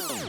Good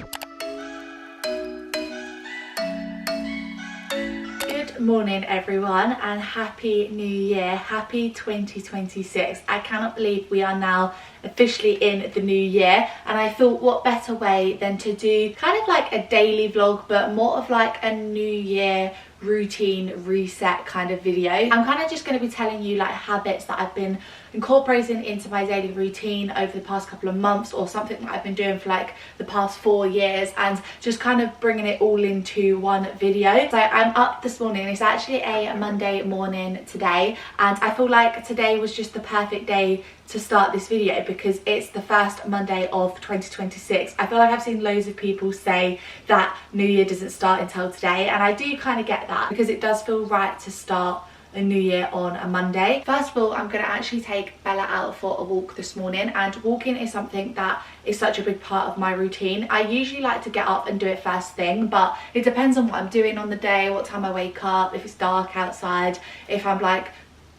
morning everyone, and happy new year, happy 2026. I cannot believe we are now officially in the new year, and I thought what better way than to do kind of like a daily vlog, but more of like a new year routine reset kind of video. I'm kind of just going to be telling you like habits that I've been incorporating into my daily routine over the past couple of months, or something that I've been doing for like the past 4 years, and just kind of bringing it all into one video. So I'm up this morning. It's actually a Monday morning today, and I feel like today was just the perfect day to start this video because it's the first Monday of 2026. I feel like I've seen loads of people say that New Year doesn't start until today, and I do kind of get that because it does feel right to start a new year on a Monday. First of all, I'm going to actually take Bella out for a walk this morning, and walking is something that is such a big part of my routine. I usually like to get up and do it first thing, but it depends on what I'm doing on the day, what time I wake up, if it's dark outside, if I'm like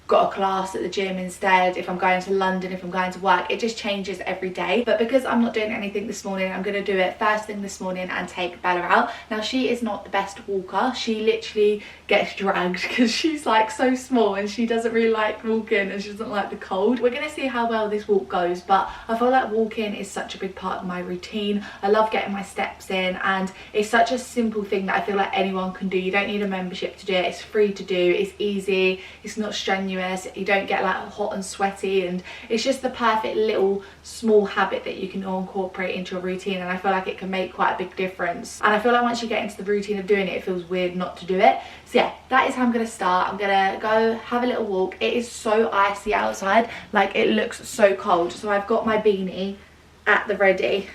got a class at the gym instead, if I'm going to London, if I'm going to work. It just changes every day. But because I'm not doing anything this morning, I'm going to do it first thing this morning and take Bella out. Now, she is not the best walker. She literally gets dragged because she's like so small and she doesn't really like walking and she doesn't like the cold. We're going to see how well this walk goes, but I feel like walking is such a big part of my routine. I love getting my steps in, and it's such a simple thing that I feel like anyone can do. You don't need a membership to do it. It's free to do. It's easy. It's not strenuous. You don't get like hot and sweaty, and it's just the perfect little small habit that you can all incorporate into a routine, and I feel like it can make quite a big difference. And I feel like once you get into the routine of doing it, it feels weird not to do it. So yeah, that is how I'm going to start. I'm going to go have a little walk. It is so icy outside, like it looks so cold, so I've got my beanie at the ready.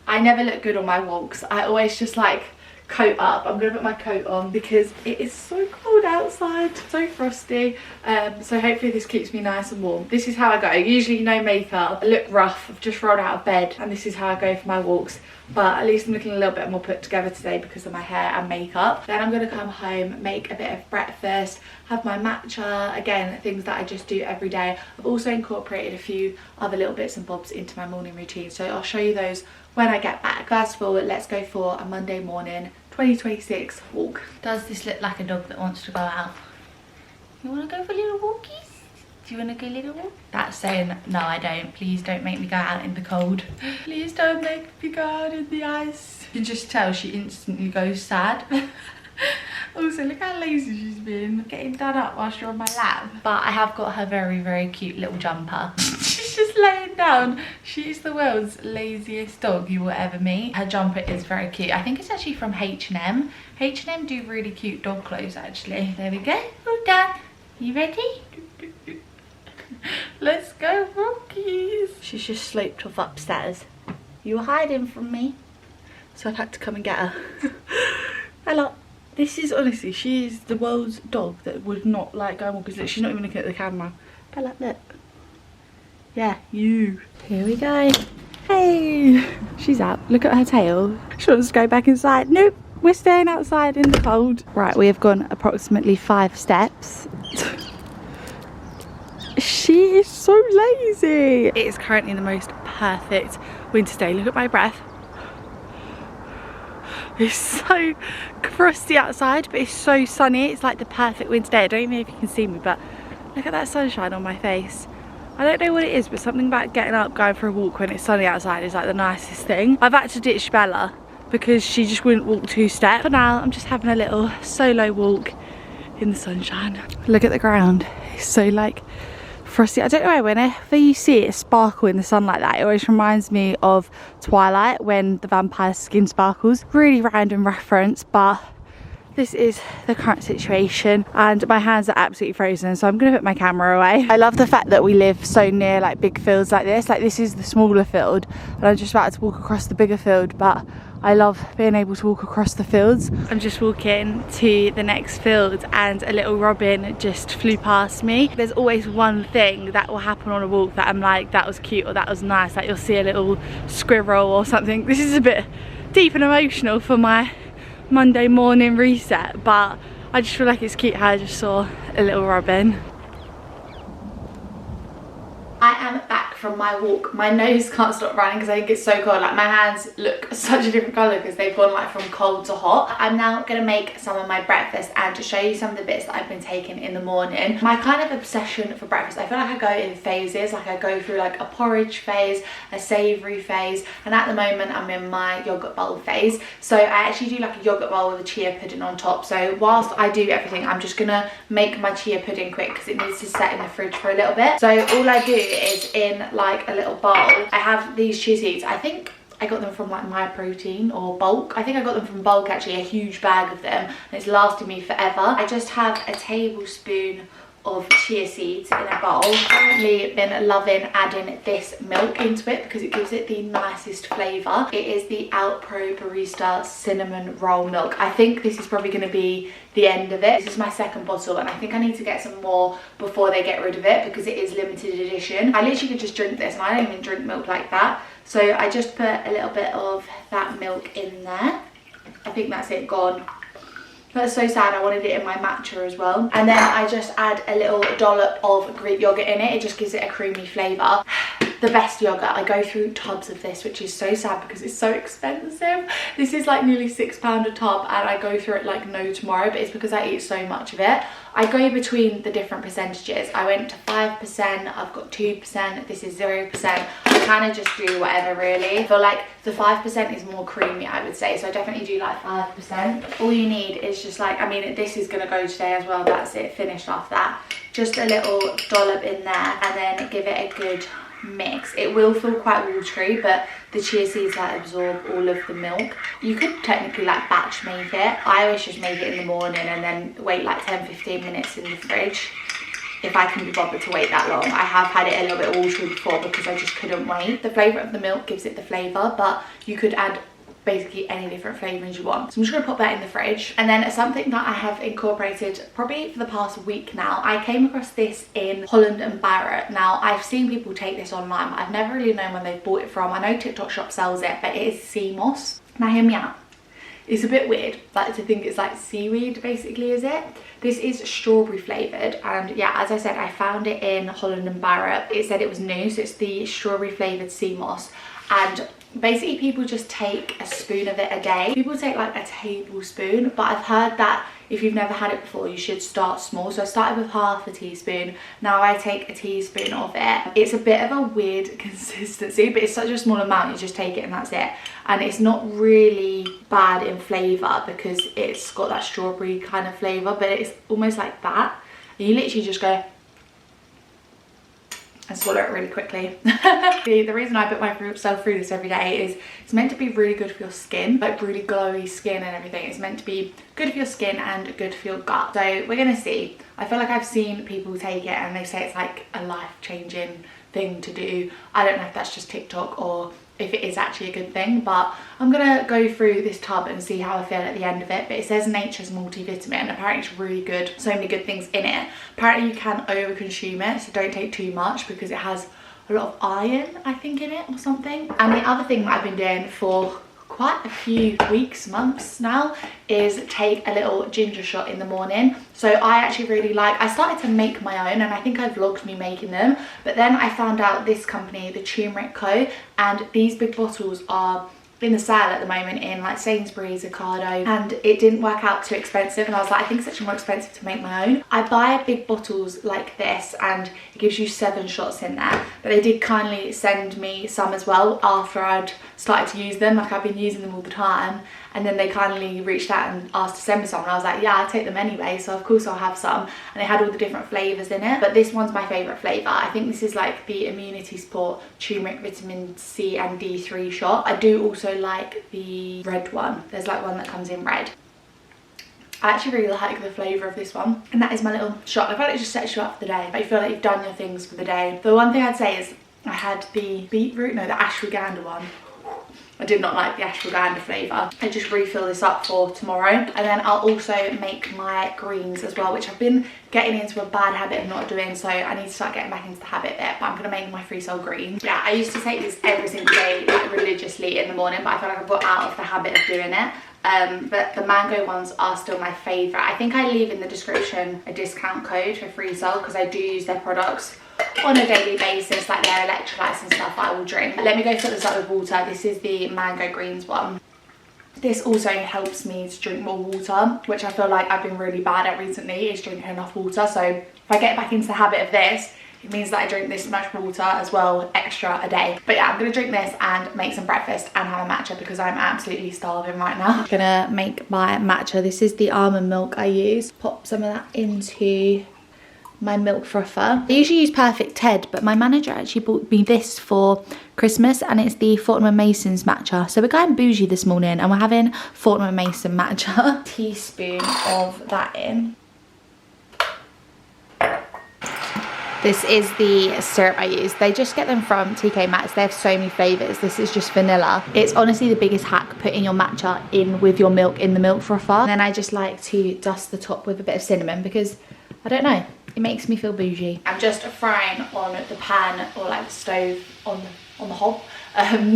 I never look good on my walks. I always just like coat up. I'm gonna put my coat on because it is so cold outside, so frosty, so hopefully this keeps me nice and warm. This is how I go. Usually no makeup, I look rough, I've just rolled out of bed, and this is how I go for my walks. But at least I'm looking a little bit more put together today because of my hair and makeup. Then I'm gonna come home, make a bit of breakfast, have my matcha, again things that I just do every day. I've also incorporated a few other little bits and bobs into my morning routine, so I'll show you those when I get back. First of all, let's go for a Monday morning 2026 walk. Does this look like a dog that wants to go out? You want to go for little walkies? Do you want to go little walk? That's saying no, I don't. Please don't make me go out in the cold. Please don't make me go out in the ice. You can just tell she instantly goes sad. Also, look how lazy she's been, getting done up whilst you're on my lap. But I have got her very, very cute little jumper. She's just laying down. She's the world's laziest dog you will ever meet. Her jumper is very cute. I think it's actually from H&M. H&M do really cute dog clothes actually. There we go, all done. You ready? Let's go, rookies. She's just sloped off upstairs. You were hiding from me, so I've had to come and get her. Hello. This is honestly, she is the world's dog that would not like going walking. She's not even looking at the camera. Bella, look. Yeah, you. Here we go. Hey, she's out. Look at her tail. She wants to go back inside. Nope, we're staying outside in the cold. Right, we have gone approximately 5 steps. She is so lazy. It is currently the most perfect winter day. Look at my breath. It's so frosty outside, but it's so sunny. It's like the perfect winter day. I don't even know if you can see me, but look at that sunshine on my face. I don't know what it is, but something about getting up, going for a walk when it's sunny outside is like the nicest thing. I've had to ditch Bella because she just wouldn't walk 2 steps. For now, I'm just having a little solo walk in the sunshine. Look at the ground. It's so like frosty. I don't know, whenever you see it sparkle in the sun like that, it always reminds me of Twilight when the vampire's skin sparkles. Really random reference, but this is the current situation, and my hands are absolutely frozen, so I'm gonna put my camera away. I love the fact that we live so near like big fields like this. Like, this is the smaller field and I'm just about to walk across the bigger field, but I love being able to walk across the fields. I'm just walking to the next field and a little robin just flew past me. There's always one thing that will happen on a walk that I'm like, that was cute or that was nice. Like, you'll see a little squirrel or something. This is a bit deep and emotional for my Monday morning reset, but I just feel like it's cute how I just saw a little robin. I am back from my walk. My nose can't stop running because I think it's so cold. Like, my hands look such a different colour because they've gone like from cold to hot. I'm now going to make some of my breakfast and to show you some of the bits that I've been taking in the morning. My kind of obsession for breakfast, I feel like I go in phases. Like, I go through like a porridge phase, a savoury phase, and at the moment I'm in my yogurt bowl phase. So I actually do like a yogurt bowl with a chia pudding on top. So whilst I do everything, I'm just gonna make my chia pudding quick because it needs to set in the fridge for a little bit. So all I do is in like a little bowl, I have these chia seeds. I think I got them from like My Protein or Bulk. I think I got them from Bulk actually, a huge bag of them, and it's lasted me forever. I just have a tablespoon of chia seeds in a bowl. Currently been loving adding this milk into it because it gives it the nicest flavour. It is the Outpro Barista Cinnamon Roll Milk. I think this is probably going to be the end of it. This is my second bottle and I think I need to get some more before they get rid of it because it is limited edition. I literally could just drink this and I don't even drink milk like that. So I just put a little bit of that milk in there. I think that's it, gone. That's so sad, I wanted it in my matcha as well. And then I just add a little dollop of Greek yogurt in it. It just gives it a creamy flavour. The best yogurt. I go through tubs of this, which is so sad because it's so expensive. This is like nearly £6 a tub and I go through it like no tomorrow, but it's because I eat so much of it. I go between the different percentages. I went to 5%, I've got 2%, this is 0%. I kind of just do whatever really. I feel like the 5% is more creamy, I would say, so I definitely do like 5%. All you need is just like, I mean, this is gonna go today as well, that's it, finished off that. Just a little dollop in there and then give it a good mix. It will feel quite watery, but the chia seeds like absorb all of the milk. You could technically like batch make it. I always just make it in the morning and then wait like 10-15 minutes in the fridge if I can be bothered to wait that long. I have had it a little bit watery before because I just couldn't wait. The flavour of the milk gives it the flavour, but you could add basically any different flavourings you want. So I'm just going to pop that in the fridge. And then something that I have incorporated probably for the past week now, I came across this in Holland and Barrett. Now I've seen people take this online, but I've never really known where they've bought it from. I know TikTok Shop sells it, but it is sea moss. Now hear me out. It's a bit weird, like to think it's like seaweed basically, is it? This is strawberry flavoured and yeah, as I said, I found it in Holland and Barrett. It said it was new, so it's the strawberry flavoured sea moss. And basically people just take a spoon of it a day. People take like a tablespoon, but I've heard that if you've never had it before, you should start small. So I started with half a teaspoon. Now I take a teaspoon of it. It's a bit of a weird consistency, but it's such a small amount, you just take it and that's it. And it's not really bad in flavour because it's got that strawberry kind of flavour, but it's almost like that. And you literally just go and swallow it really quickly. The reason I put myself through this every day is it's meant to be really good for your skin, like really glowy skin and everything. It's meant to be good for your skin and good for your gut. So we're gonna see. I feel like I've seen people take it and they say it's like a life-changing thing to do. I don't know if that's just TikTok or if it is actually a good thing, but I'm gonna go through this tub and see how I feel at the end of it. But it says nature's multivitamin. Apparently it's really good, so many good things in it. Apparently you can over consume it, so don't take too much because it has a lot of iron, I think, in it or something. And the other thing that I've been doing for quite a few weeks, months now, is take a little ginger shot in the morning. So I actually really like, I started to make my own and I think I vlogged me making them, but then I found out this company, the Turmeric Co, and these big bottles are in the sale at the moment in like Sainsbury's, Ocado, and it didn't work out too expensive, and I was like, I think it's actually more expensive to make my own. I buy big bottles like this and it gives you 7 shots in there, but they did kindly send me some as well after I'd started to use them. Like, I've been using them all the time, and then they kindly reached out and asked to send me some, and I was like, yeah, I'll take them anyway, so of course I'll have some. And they had all the different flavours in it, but this one's my favourite flavour. I think this is like the Immunity Support Turmeric Vitamin C and D3 shot. I do also like the red one. There's like one that comes in red. I actually really like the flavour of this one, and that is my little shot. I feel like it just sets you up for the day, but you feel like you've done your things for the day. The one thing I'd say is I had the beetroot, no, the ashwagandha one. I did not like the ashwagandha flavour. I just refill this up for tomorrow. And then I'll also make my greens as well, which I've been getting into a bad habit of not doing, so I need to start getting back into the habit there. But I'm going to make my free soul greens. Yeah, I used to take this every single day, like religiously in the morning, but I feel like I've got out of the habit of doing it. But the mango ones are still my favourite. I think I leave in the description a discount code for free soul because I do use their products on a daily basis, like their electrolytes and stuff that I will drink. Let me go fill this up with water. This is the mango greens one. This also helps me to drink more water, which I feel like I've been really bad at recently, is drinking enough water. So if I get back into the habit of this, it means that I drink this much water as well, extra a day. But yeah, I'm gonna drink this and make some breakfast and have a matcha because I'm absolutely starving right now. I'm gonna make my matcha. This is the almond milk I use. Pop some of that into my milk frother. I usually use Perfect Ted, but my manager actually bought me this for Christmas, and it's the Fortnum & Mason's matcha. So we're going bougie this morning and we're having Fortnum & Mason matcha. Teaspoon of that in. This is the syrup I use. They just get them from TK Maxx. They have so many flavours. This is just vanilla. It's honestly the biggest hack, putting your matcha in with your milk in the milk frother. And then I just like to dust the top with a bit of cinnamon because, I don't know, it makes me feel bougie. I'm just frying on the pan or like the stove on the hob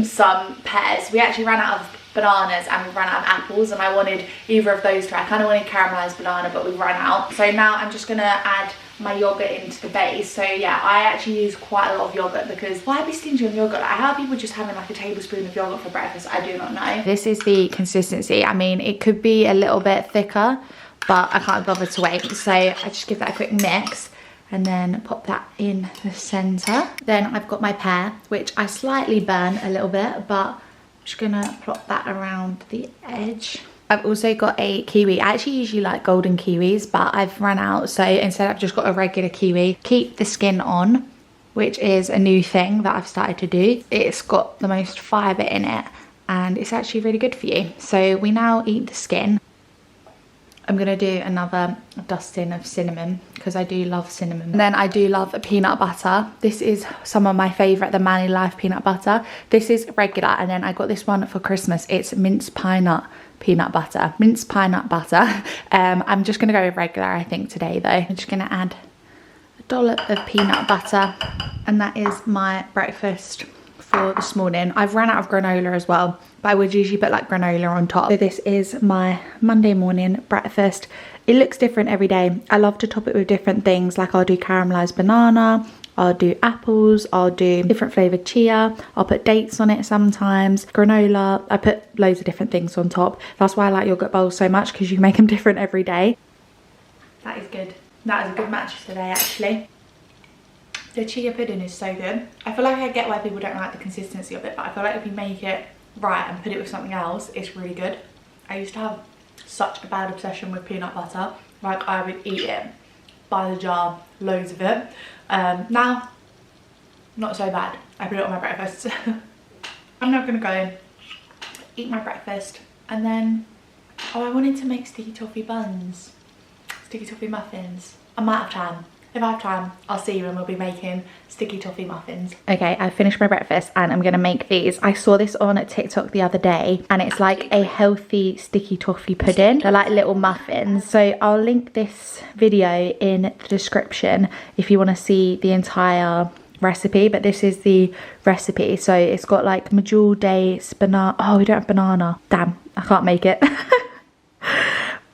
some pears. We actually ran out of bananas and we ran out of apples, and I wanted either of those two. I kind of wanted caramelised banana, but we ran out. So now I'm just gonna add my yogurt into the base. So yeah, I actually use quite a lot of yogurt because why be stingy on yogurt? Like, how are people just having like a tablespoon of yogurt for breakfast? I do not know. This is the consistency. I mean, it could be a little bit thicker, but I can't bother to wait. So I just give that a quick mix and then pop that in the center. Then I've got my pear, which I slightly burn a little bit, but I'm just gonna plop that around the edge. I've also got a kiwi. I actually usually like golden kiwis, but I've run out. So instead I've just got a regular kiwi. Keep the skin on, which is a new thing that I've started to do. It's got the most fibre in it and it's actually really good for you. So we now eat the skin. I'm gonna do another dusting of cinnamon because I do love cinnamon. And then I do love peanut butter. This is some of my favourite, the Manly Life peanut butter. This is regular, and then I got this one for Christmas. It's minced pine nut peanut butter. Minced pine nut butter. I'm just gonna go with regular, I think, today though. I'm just gonna add a dollop of peanut butter, and that is my breakfast for this morning. I've run out of granola as well, but I would usually put like granola on top. So this is my Monday morning breakfast. It looks different every day. I love to top it with different things, like I'll do caramelized banana, I'll do apples, I'll do different flavoured chia, I'll put dates on it sometimes, granola. I put loads of different things on top. That's why I like yogurt bowls so much, because you can make them different every day. That is good. That is a good match today, actually. The chia pudding is so good. I feel like I get why people don't like the consistency of it, but I feel like if you make it right and put it with something else, it's really good. I used to have such a bad obsession with peanut butter. Like, I would eat it by the jar, loads of it. Now, not so bad. I put it on my breakfast. I'm now gonna go eat my breakfast, and then, oh, I wanted to make sticky toffee buns, sticky toffee muffins. I might have time. If I have time, I'll see you and we'll be making sticky toffee muffins. Okay, I finished my breakfast and I'm gonna make these. I saw this on TikTok the other day, and it's like a healthy sticky toffee pudding. They're like little muffins. So I'll link this video in the description if you wanna see the entire recipe, but this is the recipe. So it's got like medjool dates, banana. Oh, we don't have banana. Damn, I can't make it.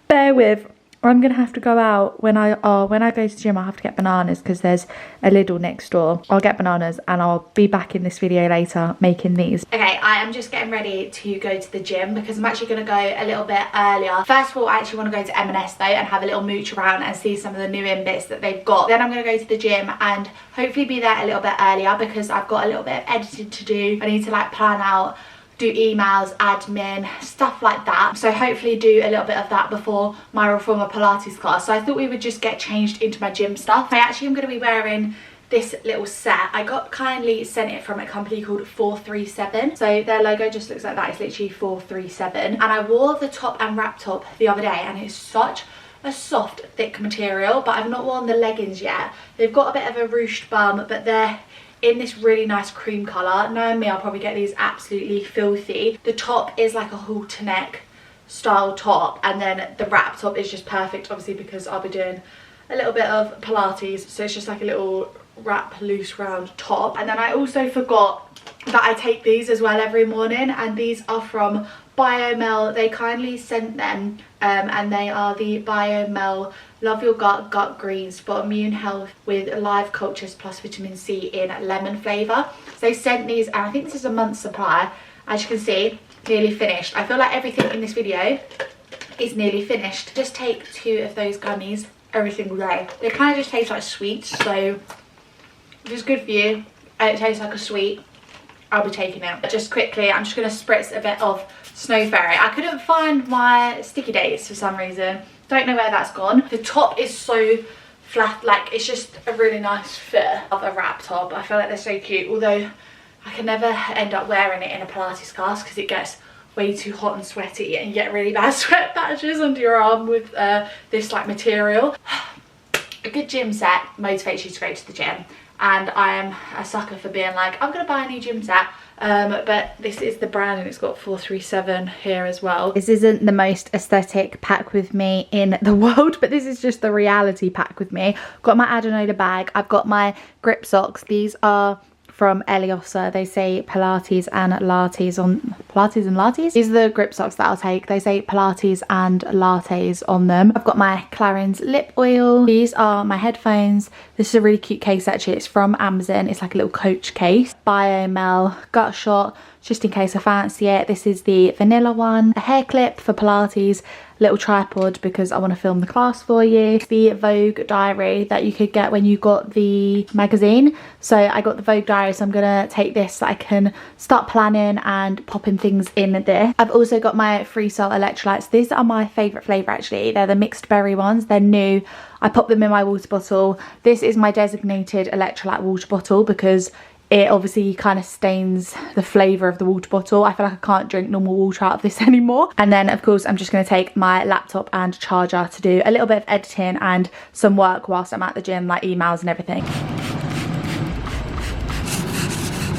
Bear with. I'm gonna have to go out when I go to the gym. I'll have to get bananas because there's a Lidl next door. I'll get bananas and I'll be back in this video later making these. Okay, I am just getting ready to go to the gym because I'm actually gonna go a little bit earlier. First of all, I actually want to go to M&S though and have a little mooch around and see some of the new in bits that they've got. Then I'm gonna go to the gym and hopefully be there a little bit earlier because I've got a little bit of editing to do. I need to like plan out, do emails, admin, stuff like that. So hopefully do a little bit of that before my Reformer Pilates class. So I thought we would just get changed into my gym stuff. I actually am going to be wearing this little set. I got kindly sent it from a company called 437. So their logo just looks like that. It's literally 437. And I wore the top and wrap top the other day, and it's such a soft, thick material, but I've not worn the leggings yet. They've got a bit of a ruched bum, but they're in this really nice cream colour. Knowing me, I'll probably get these absolutely filthy. The top is like a halter neck style top, and then the wrap top is just perfect, obviously because I'll be doing a little bit of Pilates, so it's just like a little wrap loose round top. And then I also forgot that I take these as well every morning, and these are from Biomel, they kindly sent them, and they are the Biomel Love Your Gut Greens for immune health with live cultures plus vitamin C in lemon flavour. So they sent these, and I think this is a month's supply. As you can see, nearly finished. I feel like everything in this video is nearly finished. Just take 2 of those gummies every single day. They kind of just taste like sweets, so if it's good for you and it tastes like a sweet, I'll be taking it. But just quickly, I'm just going to spritz a bit of Snow Fairy. I couldn't find my sticky dates for some reason. Don't know where that's gone. The top is so flat, like it's just a really nice fit of a wrap top. I feel like they're so cute, although I can never end up wearing it in a Pilates class because it gets way too hot and sweaty and you get really bad sweat patches under your arm with this like material. A good gym set motivates you to go to the gym, and I am a sucker for being like, I'm gonna buy a new gym set. But this is the brand and it's got 437 here as well. This isn't the most aesthetic pack with me in the world, but this is just the reality pack with me. Got my adenoida bag, I've got my grip socks. These are from Eliosa. They say Pilates and lattes on Pilates and lattes. These are the grip socks that I'll take. They say Pilates and lattes on them. I've got my Clarins lip oil. These are my headphones. This is a really cute case actually. It's from Amazon. It's like a little Coach case. Biomel gut shot, just in case I fancy it. This is the vanilla one. A hair clip for Pilates. Little tripod because I want to film the class for you. The Vogue diary that you could get when you got the magazine. So I got the Vogue diary, so I'm gonna take this so I can start planning and popping things in there. I've also got my Freestyle electrolytes. These are my favourite flavour actually. They're the mixed berry ones. They're new. I pop them in my water bottle. This is my designated electrolyte water bottle because it obviously kind of stains the flavour of the water bottle. I feel like I can't drink normal water out of this anymore. And then of course I'm just going to take my laptop and charger to do a little bit of editing and some work whilst I'm at the gym, like emails and everything.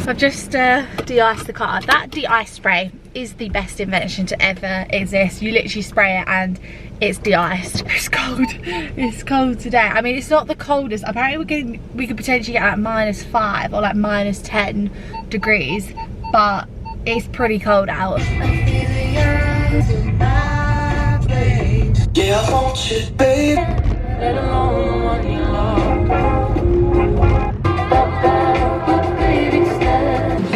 I've just de-iced the car. That de-ice spray is the best invention to ever exist. You literally spray it and it's de-iced. It's cold. It's cold today. I mean, it's not the coldest. Apparently we could potentially get like -5 or like -10 degrees, but it's pretty cold out. Yeah, I want you, babe. Let alone what you love.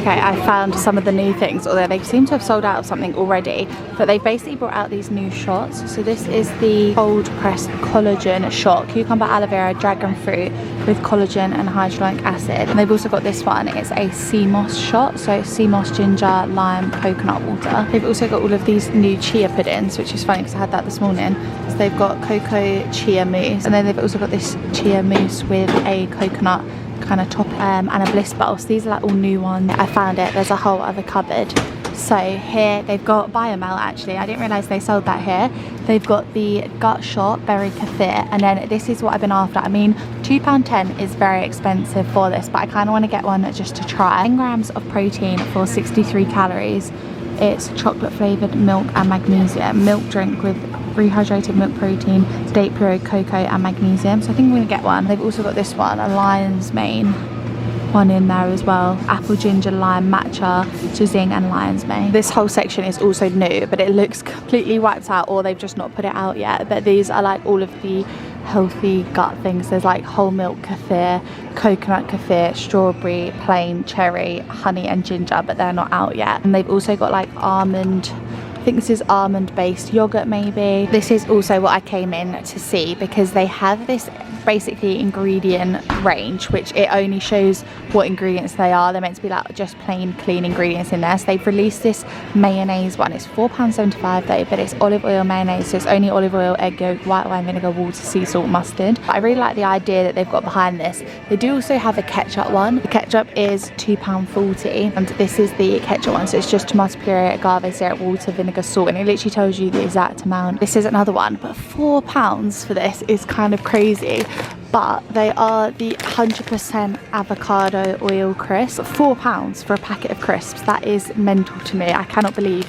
Okay, I found some of the new things, although they seem to have sold out of something already, but they basically brought out these new shots. So this is the cold pressed collagen shot, cucumber, aloe vera, dragon fruit with collagen and hyaluronic acid. And they've also got this one, it's a sea moss shot, so sea moss, ginger, lime, coconut water. They've also got all of these new chia puddings, which is funny because I had that this morning. So they've got cocoa chia mousse, and then they've also got this chia mousse with a coconut kind of top and a bliss bowl. So these are like all new ones. I found it, there's a whole other cupboard. So here they've got Biomel actually. I didn't realise they sold that here. They've got the gut shot berry kefir, and then this is what I've been after. I mean, £2.10 is very expensive for this, but I kind of want to get one just to try. 10 grams of protein for 63 calories. It's chocolate flavoured milk and magnesium. Milk drink with rehydrated milk protein, date puree, cocoa and magnesium. So I think I'm going to get one. They've also got this one, a lion's mane one in there as well. Apple, ginger, lime, matcha, jazing and lion's mane. This whole section is also new, but it looks completely wiped out, or they've just not put it out yet. But these are like all of the healthy gut things. There's like whole milk kefir, coconut kefir, strawberry, plain, cherry, honey and ginger, but they're not out yet. And they've also got like almond, I think this is almond based yogurt maybe. This is also what I came in to see, because they have this basically ingredient range which it only shows what ingredients they are. They're meant to be like just plain clean ingredients in there. So they've released this mayonnaise one. It's £4.75 though, but it's olive oil mayonnaise, so it's only olive oil, egg yolk, white wine vinegar, water, sea salt, mustard. But I really like the idea that they've got behind this. They do also have a ketchup one. The ketchup is £2.40 and this is the ketchup one, so it's just tomato puree, agave syrup, water, vinegar, salt, and it literally tells you the exact amount. This is another one, but £4 for this is kind of crazy. But they are the 100% avocado oil crisps. £4 for a packet of crisps. That is mental to me. I cannot believe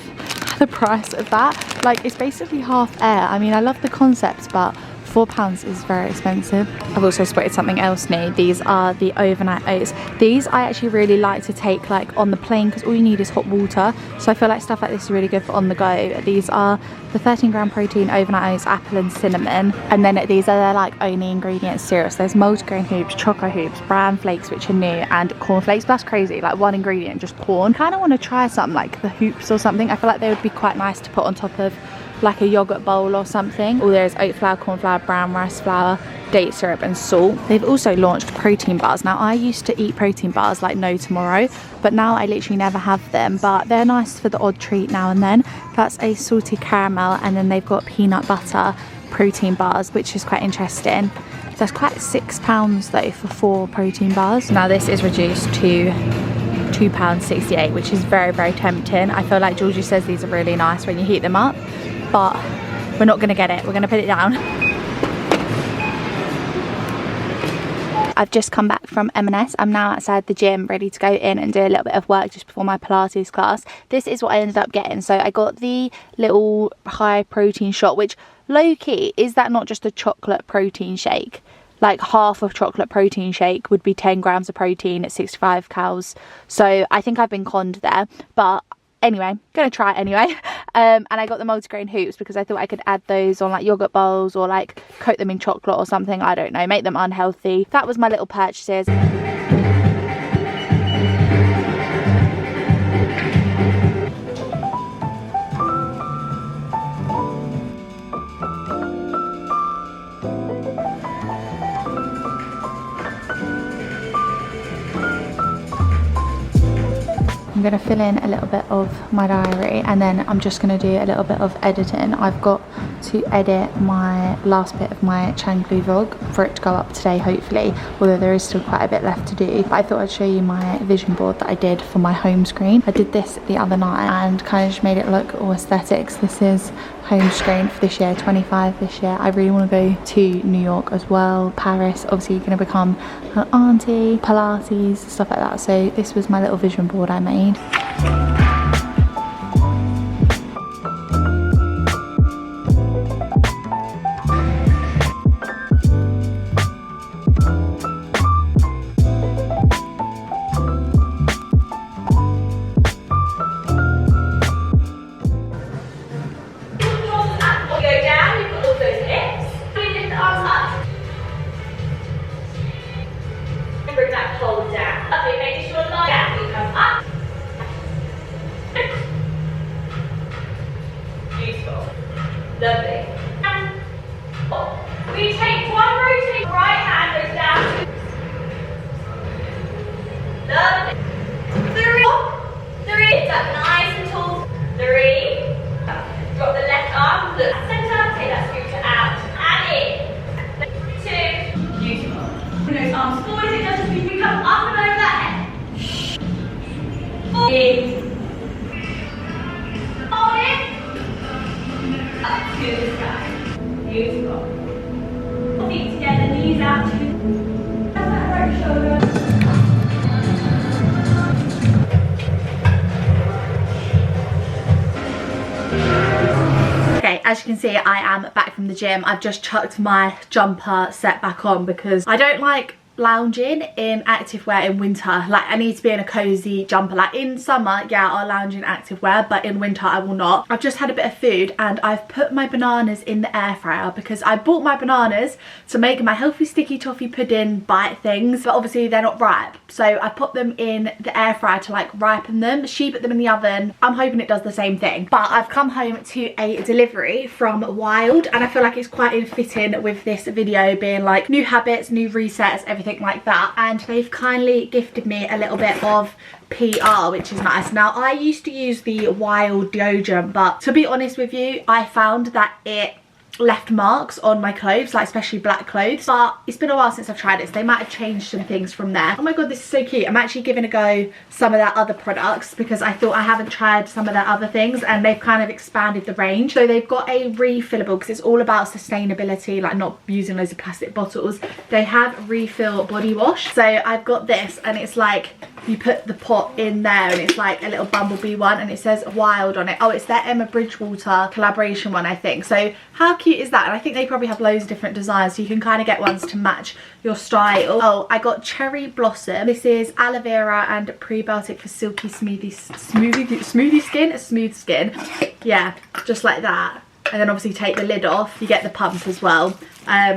the price of that. Like, it's basically half air. I mean, I love the concept, but £4 is very expensive. I've also spotted something else new. These are the overnight oats. These I actually really like to take like on the plane because all you need is hot water. So I feel like stuff like this is really good for on the go. These are the 13-gram protein overnight oats, apple and cinnamon. And then these are their like only ingredients cereals. There's multigrain hoops, choco hoops, bran flakes which are new, and corn flakes. That's crazy, like one ingredient, just corn. Kind of want to try something like the hoops or something. I feel like they would be quite nice to put on top of like a yogurt bowl or something. All there is oat flour, corn flour, brown rice flour, date syrup and salt. They've also launched protein bars. Now I used to eat protein bars like no tomorrow, but now I literally never have them, but they're nice for the odd treat now and then. That's a salty caramel, and then they've got peanut butter protein bars, which is quite interesting. That's quite £6 though for 4 protein bars. Now this is reduced to £2.68, which is very, very tempting. I feel like Georgie says these are really nice when you heat them up, but we're not gonna get it. We're gonna put it down. I've just come back from M&S. I'm now outside the gym ready to go in and do a little bit of work just before my Pilates class. This is what I ended up getting. So I got the little high protein shot, which low key, is that not just a chocolate protein shake? Like half of chocolate protein shake would be 10 grams of protein at 65 calories. So I think I've been conned there, but anyway, gonna try it anyway. And I got the multigrain hoops because I thought I could add those on like yogurt bowls or like coat them in chocolate or something. I don't know, make them unhealthy. That was my little purchases. I'm going to fill in a little bit of my diary, and then I'm just going to do a little bit of editing. I've got to edit my last bit of my Changlu vlog for it to go up today, hopefully, although there is still quite a bit left to do. But I thought I'd show you my vision board that I did for my home screen. I did this the other night and kind of just made it look all aesthetics. This is home screen for this year, 25 this year. I really want to go to New York as well, Paris, obviously going to become an auntie, Pilates, stuff like that. So this was my little vision board I made. Lovely. And we take one rotate, right hand goes down. Lovely. 3, it's up nice and tall. 3. Drop the left arm, look center, take that scooter out. And in. 2. Beautiful. Bring those arms forward as it does as we come up and over that head. 4. In. Hold it. Up to the sky. Beautiful. Feet together, knees out to that right shoulder. Okay, as you can see, I am back from the gym. I've just chucked my jumper set back on because I don't like lounging in activewear in winter. Like, I need to be in a cozy jumper. Like in summer, yeah, I'll lounge in activewear, but in winter I will not. I've just had a bit of food and I've put my bananas in the air fryer because I bought my bananas to make my healthy sticky toffee pudding bite things, but obviously they're not ripe, so I put them in the air fryer to like ripen them. She put them in the oven. I'm hoping it does the same thing. But I've come home to a delivery from Wild, and I feel like it's quite in fitting with this video being like new habits, new resets, everything like that. And they've kindly gifted me a little bit of PR, which is nice. Now, I used to use the Wild deodorant, but to be honest with you, I found that it left marks on my clothes, like especially black clothes. But it's been a while since I've tried it, so they might have changed some things from there. Oh my god, this is so cute. I'm actually giving a go some of their other products because I thought I haven't tried some of their other things, and they've kind of expanded the range. So they've got a refillable, because it's all about sustainability, like not using loads of plastic bottles. They have refill body wash. So I've got this, and it's like you put the pot in there and it's like a little bumblebee one, and it says Wild on it. Oh, it's their Emma Bridgewater collaboration one, I think. So how cute cute is that? And I think they probably have loads of different designs, so you can kind of get ones to match your style. Oh, I got cherry blossom. This is aloe vera and prebiotic for silky smooth skin. Yeah, just like that. And then obviously take the lid off, you get the pump as well.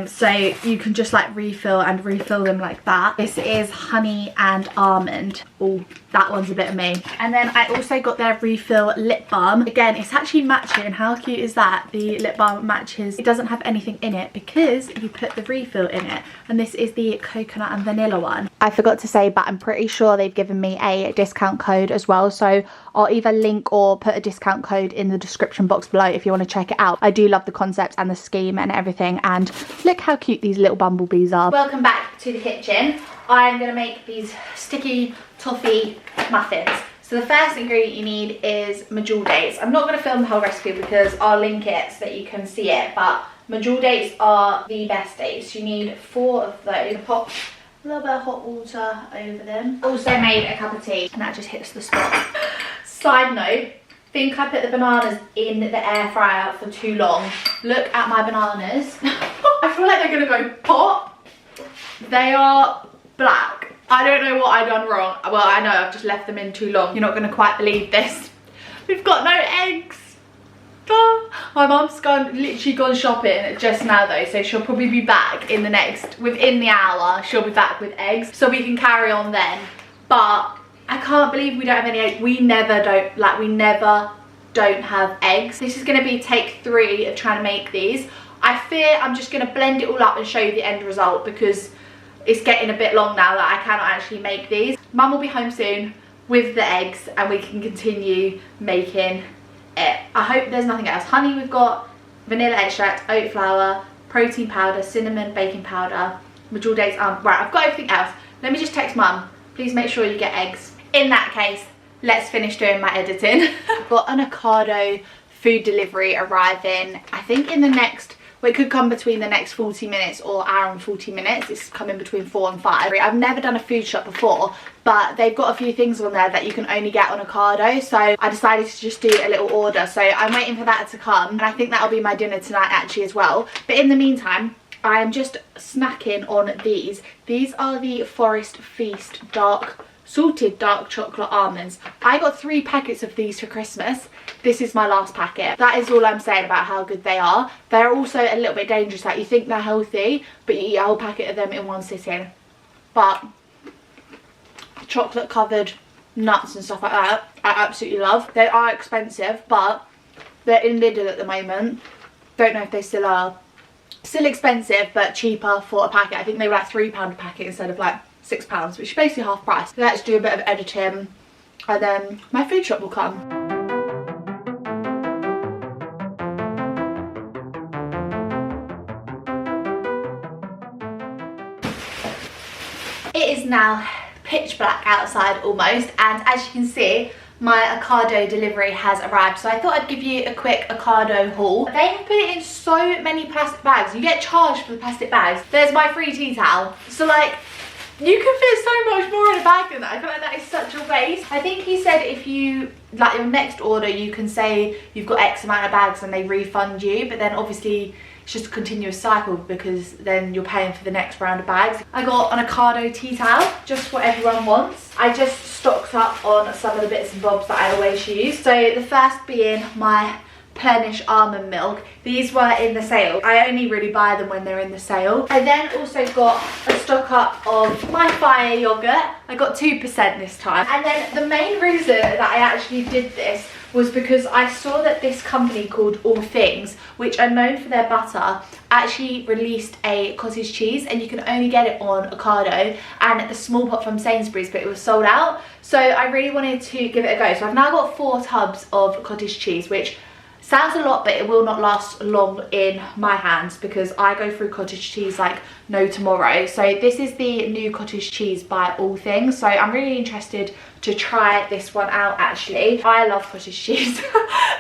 So you can just like refill them like that. This is honey and almond. Oh, that one's a bit of me. And then I also got their refill lip balm. Again, it's actually matching. How cute is that? The lip balm matches. It doesn't have anything in it because you put the refill in it. And this is the coconut and vanilla one. I forgot to say, but I'm pretty sure they've given me a discount code as well. So I'll either link or put a discount code in the description box below if you want to check it out. I do love the concept and the scheme and everything. And look how cute these little bumblebees are. Welcome back to the kitchen. I'm going to make these sticky toffee muffins. So the first ingredient you need is majul dates. I'm not going to film the whole recipe because I'll link it so that you can see it, but majul dates are the best dates. You need 4 of those. Pop a little bit of hot water over them. Also made a cup of tea, and that just hits the spot. Side note, I think I put the bananas in the air fryer for too long. Look at my bananas. I feel like they're gonna go pop. They are black. I don't know what I've done wrong. Well, I know I've just left them in too long. You're not gonna quite believe this. We've got no eggs. Oh, my mum's literally gone shopping just now though, so she'll probably be back within the hour. She'll be back with eggs, so we can carry on then. But I can't believe we don't have any eggs. We never don't have eggs. This is gonna be take 3 of trying to make these. I fear I'm just gonna blend it all up and show you the end result because it's getting a bit long now that I cannot actually make these. Mum will be home soon with the eggs and we can continue making it. I hope there's nothing else. Honey, we've got vanilla extract, oat flour, protein powder, cinnamon, baking powder, majul dates. Right, I've got everything else. Let me just text Mum. Please make sure you get eggs. In that case, let's finish doing my editing. I've got an Ocado food delivery arriving, I think in the next, well, it could come between the next 40 minutes or hour and 40 minutes. It's coming between 4 and 5. I've never done a food shop before, but they've got a few things on there that you can only get on Ocado. So I decided to just do a little order. So I'm waiting for that to come. And I think that'll be my dinner tonight actually as well. But in the meantime, I'm just snacking on these. These are the Forest Feast salted dark chocolate almonds. I got 3 packets of these for Christmas. This is my last packet. That is all I'm saying about how good they are. They're also a little bit dangerous. Like, you think they're healthy, but you eat a whole packet of them in one sitting. But chocolate covered nuts and stuff like that, I absolutely love. They are expensive, but they're in Lidl at the moment. Don't know if they still are. Still expensive, but cheaper for a packet. I think they were like £3 a packet instead of like £6, which is basically half price. Let's do a bit of editing and then my food shop will come. It is now pitch black outside almost, and as you can see, my Ocado delivery has arrived. So I thought I'd give you a quick Ocado haul. They have put it in so many plastic bags. You get charged for the plastic bags. There's my free tea towel. So like, you can fit so much more in a bag than that. I feel like that is such a waste. I think he said if you, like your next order, you can say you've got X amount of bags and they refund you, but then obviously it's just a continuous cycle because then you're paying for the next round of bags. I got an Ocado tea towel, just what everyone wants. I just stocked up on some of the bits and bobs that I always use. So the first being my Plenish almond milk. These were in the sale. I only really buy them when they're in the sale. I then also got a stock up of my Fire yogurt. I got 2% this time. And then the main reason that I actually did this was because I saw that this company called All Things, which are known for their butter, actually released a cottage cheese, and you can only get it on Ocado and the small pot from Sainsbury's, but it was sold out. So I really wanted to give it a go. So I've now got 4 tubs of cottage cheese, which sounds a lot, but it will not last long in my hands because I go through cottage cheese like no tomorrow. So this is the new cottage cheese by All Things. So I'm really interested to try this one out actually. I love cottage cheese.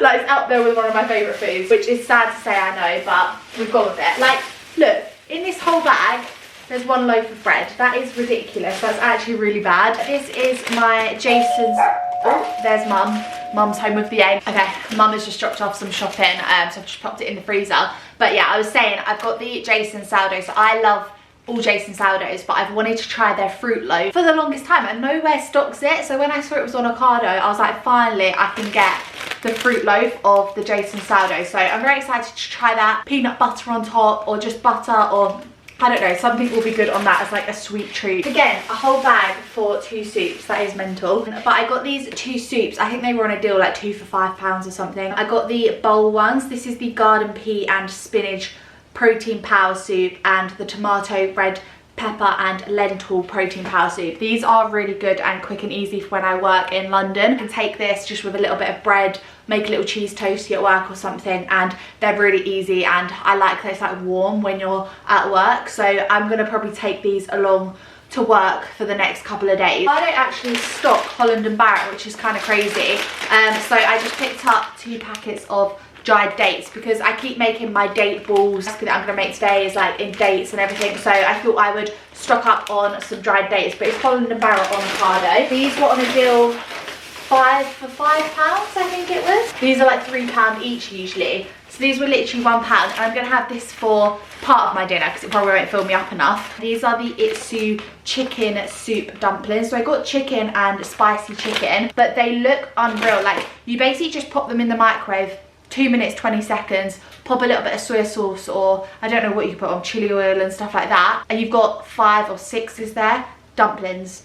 Like, it's up there with one of my favourite foods, which is sad to say, I know, but we've gone with it. Like, look, in this whole bag, there's 1 loaf of bread. That is ridiculous. That's actually really bad. This is my Jason's, oh, there's Mum. Mum's home with the egg. Okay, Mum has just dropped off some shopping, so I've just popped it in the freezer. But yeah, I was saying, I've got the Jason sourdough, so I love all Jason sourdoughs, but I've wanted to try their fruit loaf for the longest time and nowhere stocks it. So when I saw it was on Ocado, I was like, finally I can get the fruit loaf of the Jason sourdough. So I'm very excited to try that. Peanut butter on top, or just butter, or I don't know, something will be good on that as like a sweet treat. Again, a whole bag for 2 soups, that is mental. But I got these 2 soups, I think they were on a deal, like 2 for £5 or something. I got the bowl ones. This is the garden pea and spinach protein power soup, and the tomato, red pepper and lentil protein power soup. These are really good and quick and easy for when I work in London. I can take this just with a little bit of bread, make a little cheese toasty at work or something, and they're really easy, and I like that it's like warm when you're at work. So I'm gonna probably take these along to work for the next couple of days. I don't actually stock Holland and Barrett, which is kind of crazy. So I just picked up 2 packets of dried dates, because I keep making my date balls. The recipe that I'm gonna make today is like in dates and everything, so I thought I would stock up on some dried dates. But it's Holland and Barrett on Ocado. These were on a deal 5 for £5, I think it was. These are like £3 each usually, so these were literally £1, and I'm gonna have this for part of my dinner because it probably won't fill me up enough. These are the Itsu chicken soup dumplings. So I got chicken and spicy chicken, but they look unreal. Like, you basically just pop them in the microwave, 2 minutes 20 seconds, pop a little bit of soy sauce, or I don't know what you can put on, chili oil and stuff like that, and you've got 5 or 6 is there dumplings.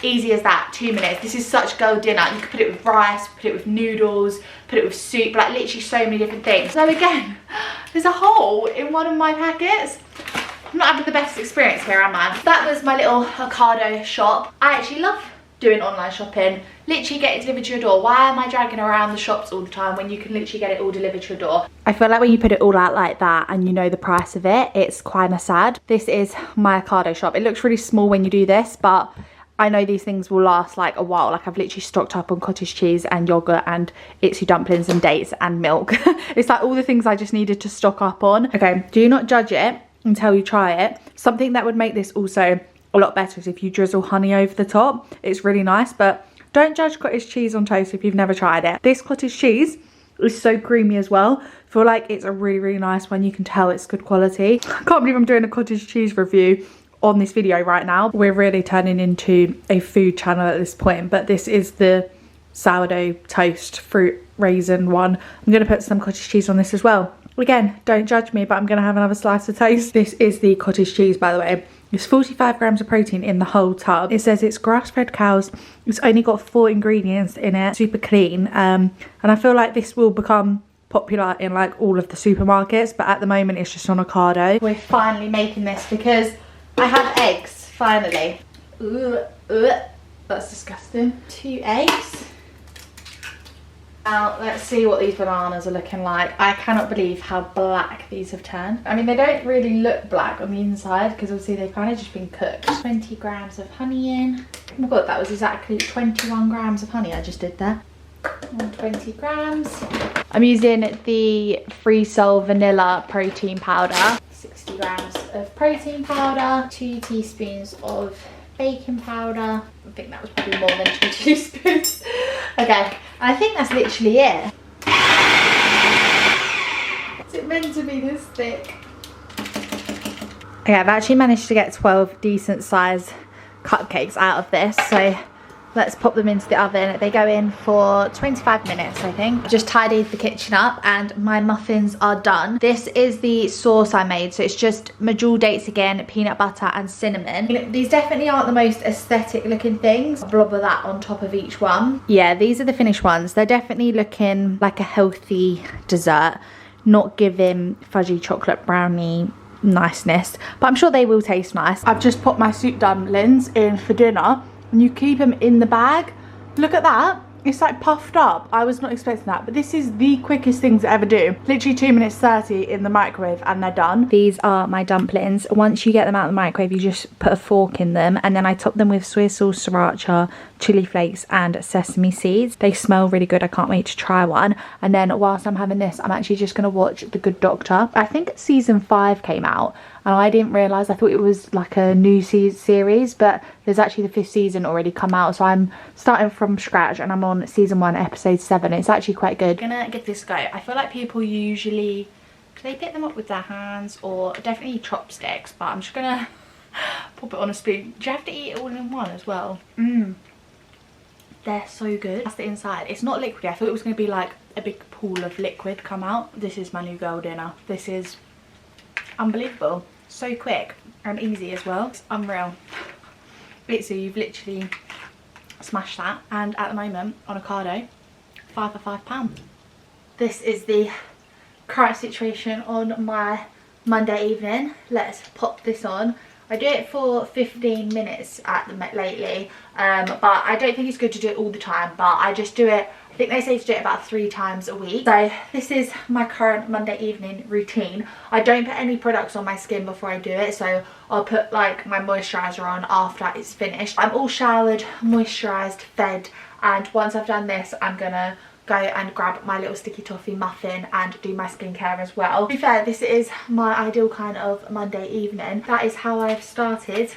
Easy as that, 2 minutes. This is such girl dinner. You could put it with rice, put it with noodles, put it with soup, like literally so many different things. So again, there's a hole in one of my packets. I'm not having the best experience here, am I? That was my little Ocado shop. I actually love doing online shopping. Literally get it delivered to your door. Why am I dragging around the shops all the time when you can literally get it all delivered to your door? I feel like when you put it all out like that and you know the price of it, it's kind of sad. This is my Ocado shop. It looks really small when you do this, but I know these things will last like a while. Like, I've literally stocked up on cottage cheese and yogurt and Itsu dumplings and dates and milk. It's like all the things I just needed to stock up on. Okay, do not judge it until you try it. Something that would make this also a lot better is if you drizzle honey over the top. It's really nice, but don't judge cottage cheese on toast if you've never tried it. This cottage cheese is so creamy as well. I feel like it's a really, really nice one. You can tell it's good quality. I can't believe I'm doing a cottage cheese review on this video right now. We're really turning into a food channel at this point, but this is the sourdough toast fruit raisin one. I'm gonna put some cottage cheese on this as well. Again, don't judge me, but I'm gonna have another slice of toast. This is the cottage cheese, by the way. It's 45 grams of protein in the whole tub. It says it's grass-fed cows. It's only got 4 ingredients in it, super clean. And I feel like this will become popular in like all of the supermarkets, but at the moment it's just on Ocado. We're finally making this because I have eggs, finally. Ooh, that's disgusting. 2 eggs. Now, let's see what these bananas are looking like. I cannot believe how black these have turned. I mean, they don't really look black on the inside because obviously they've kind of just been cooked. 20 grams of honey in. Oh my god, that was exactly 21 grams of honey I just did there. And 20 grams. I'm using the Free Soul Vanilla Protein Powder. 60 grams of protein powder. 2 teaspoons of baking powder. I think that was probably more than 2 teaspoons. Okay, I think that's literally it. Is it meant to be this thick? Okay, I've actually managed to get 12 decent sized cupcakes out of this, so let's pop them into the oven. They go in for 25 minutes, I think. Just tidied the kitchen up and my muffins are done. This is the sauce I made. So it's just medjool dates again, peanut butter and cinnamon. These definitely aren't the most aesthetic looking things. Blob of that on top of each one. Yeah, these are the finished ones. They're definitely looking like a healthy dessert, not giving fudgy chocolate brownie niceness, but I'm sure they will taste nice. I've just put my soup dumplings in for dinner. And you keep them in the bag. Look at that. It's like puffed up. I was not expecting that, but this is the quickest thing to ever do. Literally 2 minutes 30 in the microwave and they're done. These are my dumplings. Once you get them out of the microwave, you just put a fork in them and then I top them with soy sauce, sriracha, chili flakes and sesame seeds. They smell really good. I can't wait to try one. And then whilst I'm having this, I'm actually just going to watch The Good Doctor. I think season 5 came out and I didn't realise, I thought it was like a new series, but there's actually the 5th season already come out, so I'm starting from scratch and I'm on season 1 episode 7. It's actually quite good. I'm gonna give this a go. I feel like people usually, do they pick them up with their hands or definitely chopsticks, but I'm just gonna pop it on a spoon. Do you have to eat it all in one as well? They're so good. That's the inside. It's not liquidy. I thought it was going to be like a big pool of liquid come out. This is my new girl dinner. This is unbelievable. So quick and easy as well. It's unreal. So you've literally smashed that, and at the moment on Ocado, 5 for £5. This is the current situation on my Monday evening. Let's pop this on. I do it for 15 minutes lately, but I don't think it's good to do it all the time, but I just do it, I think they say to do it about 3 times a week. So this is my current Monday evening routine. I don't put any products on my skin before I do it, so I'll put like my moisturiser on after it's finished. I'm all showered, moisturised, fed, and once I've done this, I'm gonna go and grab my little sticky toffee muffin and do my skincare as well. To be fair, this is my ideal kind of Monday evening. That is how I've started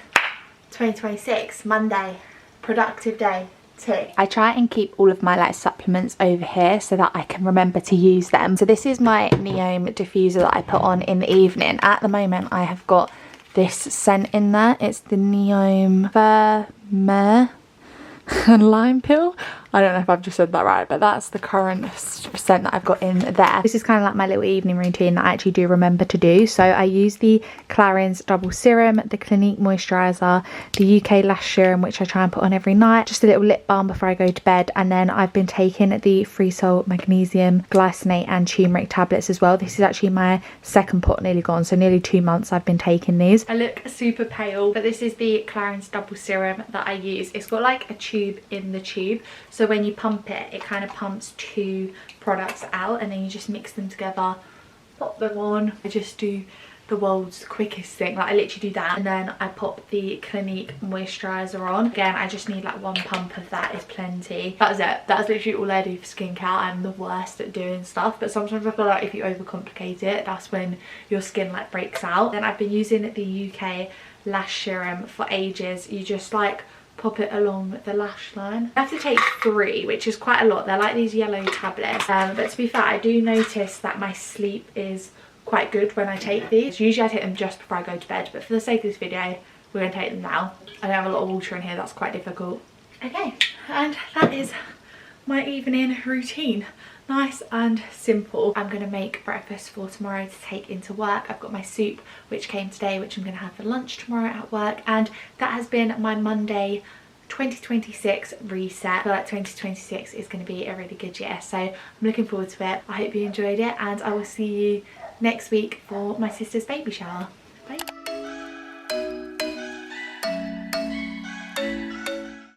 2026. Monday, productive day, tick. I try and keep all of my like supplements over here so that I can remember to use them. So this is my Neome diffuser that I put on in the evening. At the moment I have got this scent in there. It's the Neome Vermeer and lime pill. I don't know if I've just said that right, but that's the current scent that I've got in there. This is kind of like my little evening routine that I actually do remember to do. So I use the Clarins Double Serum, the Clinique Moisturiser, the UK Lash Serum, which I try and put on every night, just a little lip balm before I go to bed, and then I've been taking the Free Sol Magnesium, Glycinate and Turmeric tablets as well. This is actually my 2nd pot nearly gone, so nearly 2 months I've been taking these. I look super pale, but this is the Clarins Double Serum that I use. It's got like a tube in the tube, so when you pump it, it kind of pumps 2 products out, and then you just mix them together, pop them on. I just do the world's quickest thing, like I literally do that, and then I pop the Clinique moisturiser on. Again, I just need like 1 pump of that is plenty. That's it. That's literally all I do for skincare. I'm the worst at doing stuff, but sometimes I feel like if you overcomplicate it, that's when your skin like breaks out. Then I've been using the UK Lash Serum for ages. You just like pop it along the lash line. I have to take 3, which is quite a lot. They're like these yellow tablets, but to be fair, I do notice that my sleep is quite good when I take these. Usually I take them just before I go to bed, but for the sake of this video, we're going to take them now. I don't have a lot of water in here, that's quite difficult. Okay, and that is my evening routine. Nice and simple. I'm going to make breakfast for tomorrow to take into work. I've got my soup which came today, which I'm going to have for lunch tomorrow at work, and that has been my Monday 2026 reset. I feel like 2026 is going to be a really good year, so I'm looking forward to it. I hope you enjoyed it, and I will see you next week for my sister's baby shower.